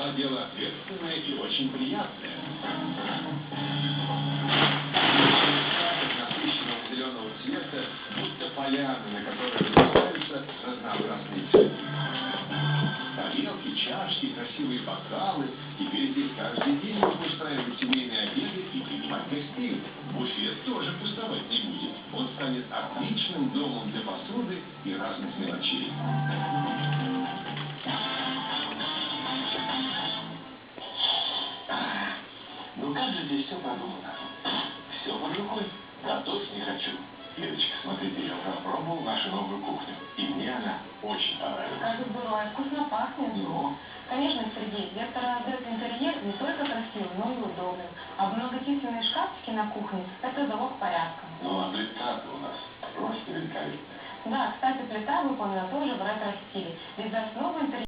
стола дело ответственное и очень приятное. Насыщенного зеленого цвета, будто поляны, на которых развиваются разнообразные цветы. Тарелки, чашки, красивые бокалы. Теперь здесь каждый день можно устраивать семейные обеды и принимать гостей. Буфет тоже пустовать не будет. Он станет отличным домом для посуды и разных мелочей. Ну как же здесь все продумано? Все под рукой. Готовить не хочу. Лидочка, смотрите, я попробовал нашу новую кухню. И мне она очень понравилась. Как здорово, вкусно пахнет. Ну? Конечно, Сергей, вектор делает интерьер не только красивым, но и удобным. А многочисленные шкафчики на кухне – это залог порядка. Ну, а плита-то у нас просто великолепная. Да, кстати, плита выполнена тоже в ретро-стиле. Ведь за основу интерьера